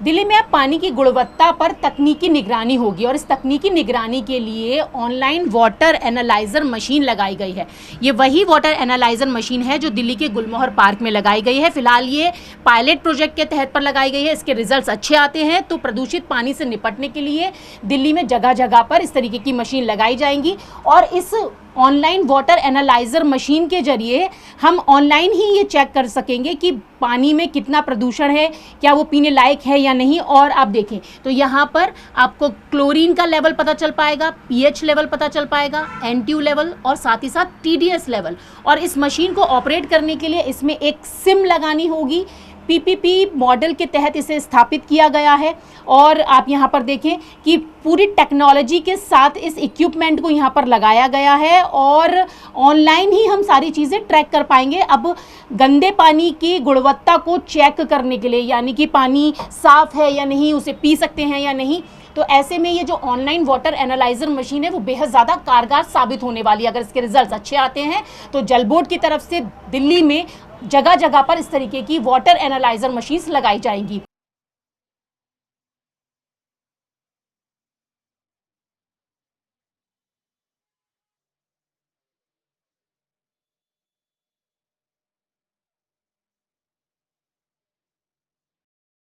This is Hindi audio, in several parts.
दिल्ली में अब पानी की गुणवत्ता पर तकनीकी निगरानी होगी और इस तकनीकी निगरानी के लिए ऑनलाइन वाटर एनालाइजर मशीन लगाई गई है। ये वही वाटर एनालाइजर मशीन है जो दिल्ली के गुलमोहर पार्क में लगाई गई है। फिलहाल ये पायलट प्रोजेक्ट के तहत पर लगाई गई है। इसके रिजल्ट्स अच्छे आते हैं तो प्रदूषित पानी से निपटने के लिए दिल्ली में जगह जगह पर इस तरीके की मशीन लगाई जाएंगी और इस ऑनलाइन वाटर एनालाइजर मशीन के जरिए हम ऑनलाइन ही ये चेक कर सकेंगे कि पानी में कितना प्रदूषण है, क्या वो पीने लायक है या नहीं। और आप देखें तो यहाँ पर आपको क्लोरीन का लेवल पता चल पाएगा, पीएच लेवल पता चल पाएगा, एनटीयू लेवल और साथ ही साथ टीडीएस लेवल। और इस मशीन को ऑपरेट करने के लिए इसमें एक सिम लगानी होगी। पीपीपी मॉडल के तहत इसे स्थापित किया गया है और आप यहाँ पर देखें कि पूरी टेक्नोलॉजी के साथ इस इक्विपमेंट को यहाँ पर लगाया गया है और ऑनलाइन ही हम सारी चीज़ें ट्रैक कर पाएंगे। अब गंदे पानी की गुणवत्ता को चेक करने के लिए, यानी कि पानी साफ है या नहीं, उसे पी सकते हैं या नहीं, तो ऐसे में ये जो ऑनलाइन वाटर एनालाइजर मशीन है वो बेहद ज़्यादा कारगर साबित होने वाली है। अगर इसके रिजल्ट्स अच्छे आते हैं तो जल बोर्ड की तरफ से दिल्ली में जगह जगह पर इस तरीके की वाटर एनालाइजर मशीन्स लगाई जाएंगी।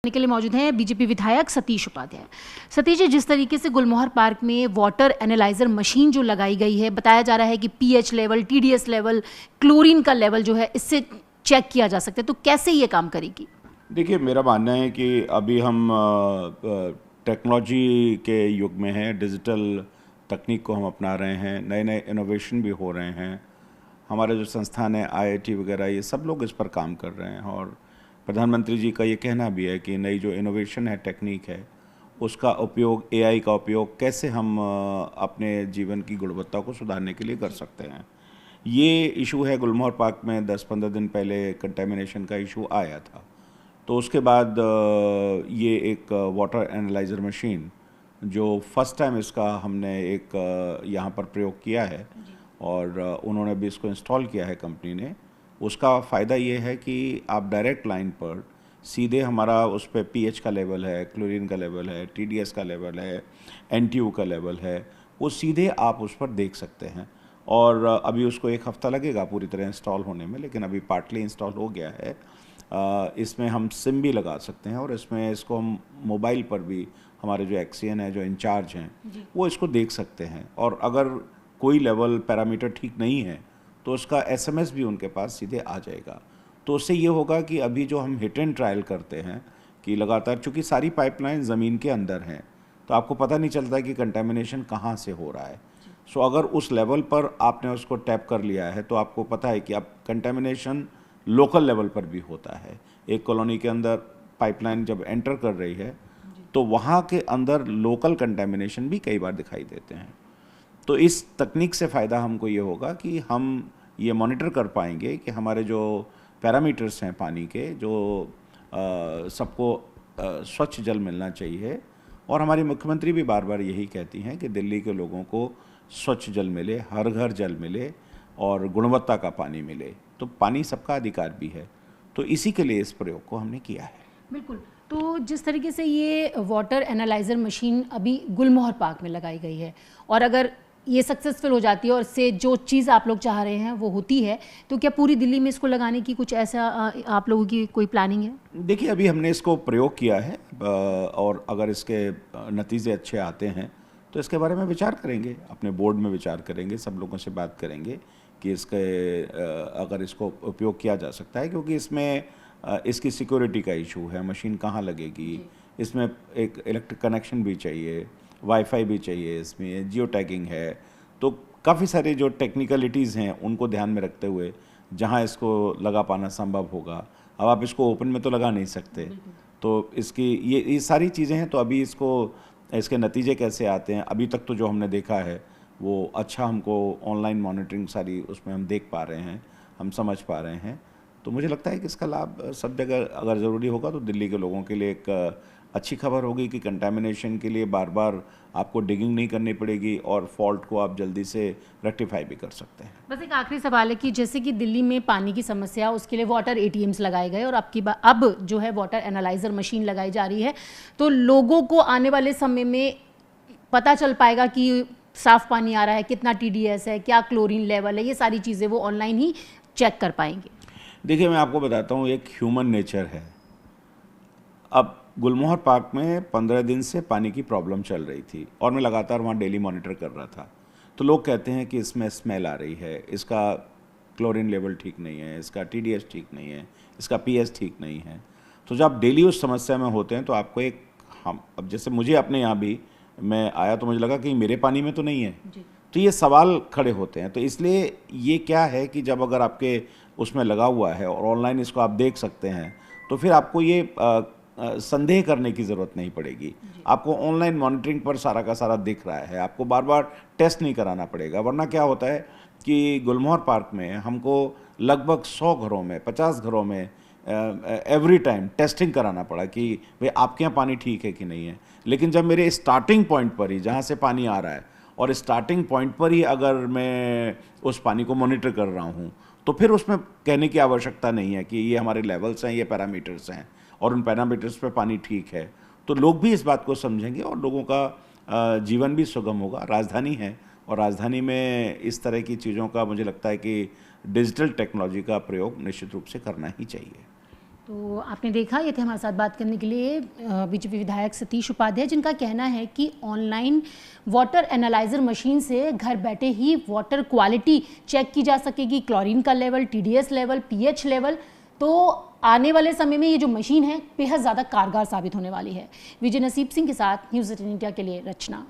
के लिए मौजूद हैं बीजेपी विधायक सतीश उपाध्याय। सतीश जी, जिस तरीके से गुलमोहर पार्क में वाटर एनालाइजर मशीन जो लगाई गई है, बताया जा रहा है कि pH level, TDS level, chlorine का लेवल जो है इससे चेक किया जा सकता है, तो कैसे ये काम करेगी? देखिए, मेरा मानना है कि अभी हम टेक्नोलॉजी के युग में हैं, डिजिटल तकनीक को हम अपना रहे हैं, नए नए इनोवेशन भी हो रहे हैं। हमारे जो संस्थान है आईआईटी वगैरह, ये सब लोग इस पर काम कर रहे हैं और प्रधानमंत्री जी का ये कहना भी है कि नई जो इनोवेशन है, टेक्निक है, उसका उपयोग, एआई का उपयोग कैसे हम अपने जीवन की गुणवत्ता को सुधारने के लिए कर सकते हैं। ये इशू है, गुलमोहर पार्क में 10-15 दिन पहले कंटेमिनेशन का इशू आया था, तो उसके बाद ये एक वाटर एनालाइजर मशीन जो फर्स्ट टाइम इसका हमने एक यहाँ पर प्रयोग किया है और उन्होंने भी इसको इंस्टॉल किया है कंपनी ने। उसका फ़ायदा ये है कि आप डायरेक्ट लाइन पर सीधे हमारा उस पर पीएच का लेवल है, क्लोरीन का लेवल है, टीडीएस का लेवल है, एनटीयू का लेवल है, वो सीधे आप उस पर देख सकते हैं। और अभी उसको 1 हफ़्ता लगेगा पूरी तरह इंस्टॉल होने में, लेकिन अभी पार्टली इंस्टॉल हो गया है। इसमें हम सिम भी लगा सकते हैं और इसमें इसको हम मोबाइल पर भी, हमारे जो एक्सीएन है, जो इंचार्ज हैं, वो इसको देख सकते हैं और अगर कोई लेवल पैरामीटर ठीक नहीं है तो उसका एसएमएस भी उनके पास सीधे आ जाएगा। तो उससे ये होगा कि अभी जो हम हिट एंड ट्रायल करते हैं कि लगातार, चूँकि सारी पाइपलाइन ज़मीन के अंदर हैं, तो आपको पता नहीं चलता कि कंटेमिनेशन कहाँ से हो रहा है। सो अगर उस लेवल पर आपने उसको टैप कर लिया है तो आपको पता है कि अब कंटेमिनेशन लोकल लेवल पर भी होता है। एक कॉलोनी के अंदर पाइपलाइन जब एंटर कर रही है तो वहाँ के अंदर लोकल कंटेमिनेशन भी कई बार दिखाई देते हैं। तो इस तकनीक से फ़ायदा हमको ये होगा कि हम ये मॉनिटर कर पाएंगे कि हमारे जो पैरामीटर्स हैं पानी के, जो सबको स्वच्छ जल मिलना चाहिए। और हमारी मुख्यमंत्री भी बार बार यही कहती हैं कि दिल्ली के लोगों को स्वच्छ जल मिले, हर घर जल मिले और गुणवत्ता का पानी मिले। तो पानी सबका अधिकार भी है, तो इसी के लिए इस प्रयोग को हमने किया है। बिल्कुल। तो जिस तरीके से ये वाटर एनालाइजर मशीन अभी गुलमोहर पार्क में लगाई गई है और अगर ये सक्सेसफुल हो जाती है और इससे जो चीज़ आप लोग चाह रहे हैं वो होती है, तो क्या पूरी दिल्ली में इसको लगाने की कुछ ऐसा आप लोगों की कोई प्लानिंग है? देखिए, अभी हमने इसको प्रयोग किया है और अगर इसके नतीजे अच्छे आते हैं तो इसके बारे में विचार करेंगे, अपने बोर्ड में विचार करेंगे, सब लोगों से बात करेंगे कि इसके अगर इसको उपयोग किया जा सकता है, क्योंकि इसमें इसकी सिक्योरिटी का इशू है, मशीन कहाँ लगेगी, इसमें एक इलेक्ट्रिक कनेक्शन भी चाहिए, वाईफाई भी चाहिए, इसमें जियो टैगिंग है, तो काफ़ी सारे जो टेक्निकलिटीज़ हैं उनको ध्यान में रखते हुए जहाँ इसको लगा पाना संभव होगा। अब आप इसको ओपन में तो लगा नहीं सकते, तो इसकी ये सारी चीज़ें हैं। तो अभी इसको, इसके नतीजे कैसे आते हैं, अभी तक तो जो हमने देखा है वो अच्छा, हमको ऑनलाइन मॉनिटरिंग सारी उसमें हम देख पा रहे हैं, हम समझ पा रहे हैं। तो मुझे लगता है कि इसका लाभ सब जगह अगर ज़रूरी होगा तो दिल्ली के लोगों के लिए एक अच्छी खबर होगी कि कंटामिनेशन के लिए बार बार आपको डिगिंग नहीं करनी पड़ेगी और फॉल्ट को आप जल्दी से रेक्टिफाई भी कर सकते हैं। बस एक आखिरी सवाल है कि जैसे कि दिल्ली में पानी की समस्या, उसके लिए वाटर एटीएम्स लगाए गए और अब जो है वाटर एनालाइजर मशीन लगाई जा रही है, तो लोगों को आने वाले समय में पता चल पाएगा कि साफ पानी आ रहा है, कितना टीडीएस है, क्या क्लोरीन लेवल है, ये सारी चीज़ें वो ऑनलाइन ही चेक कर पाएंगे। देखिए, मैं आपको बताता हूँ, एक ह्यूमन नेचर है। अब गुलमोहर पार्क में 15 दिन से पानी की प्रॉब्लम चल रही थी और मैं लगातार वहाँ डेली मॉनिटर कर रहा था। तो लोग कहते हैं कि इसमें स्मेल आ रही है, इसका क्लोरीन लेवल ठीक नहीं है, इसका टीडीएस ठीक नहीं है, इसका पीएच ठीक नहीं है। तो जब आप डेली उस समस्या में होते हैं तो आपको अब जैसे मुझे अपने यहाँ भी, मैं आया तो मुझे लगा कि मेरे पानी में तो नहीं है, तो ये सवाल खड़े होते हैं। तो इसलिए ये क्या है कि जब अगर आपके उसमें लगा हुआ है और ऑनलाइन इसको आप देख सकते हैं, तो फिर आपको ये संदेह करने की ज़रूरत नहीं पड़ेगी। आपको ऑनलाइन मॉनिटरिंग पर सारा का सारा दिख रहा है, आपको बार बार टेस्ट नहीं कराना पड़ेगा। वरना क्या होता है कि गुलमोहर पार्क में हमको लगभग 100 घरों में, 50 घरों में एवरी टाइम टेस्टिंग कराना पड़ा कि भाई आपके यहाँ पानी ठीक है कि नहीं है। लेकिन जब मेरे स्टार्टिंग पॉइंट पर ही, जहाँ से पानी आ रहा है और स्टार्टिंग पॉइंट पर ही अगर मैं उस पानी को मॉनिटर कर रहा हूँ, तो फिर उसमें कहने की आवश्यकता नहीं है कि ये हमारे लेवल्स हैं, ये पैरामीटर्स हैं और उन पैरामीटर्स पे पानी ठीक है। तो लोग भी इस बात को समझेंगे और लोगों का जीवन भी सुगम होगा। राजधानी है और राजधानी में इस तरह की चीज़ों का मुझे लगता है कि डिजिटल टेक्नोलॉजी का प्रयोग निश्चित रूप से करना ही चाहिए। तो आपने देखा, ये थे हमारे साथ बात करने के लिए बीजेपी विधायक सतीश उपाध्याय, जिनका कहना है कि ऑनलाइन वाटर एनालाइजर मशीन से घर बैठे ही वाटर क्वालिटी चेक की जा सकेगी, क्लोरीन का level, TDS level, pH level. तो आने वाले समय में ये जो मशीन है बेहद ज़्यादा कारगर साबित होने वाली है। विजय नसीब सिंह के साथ न्यूज़ 18 इंडिया के लिए रचना।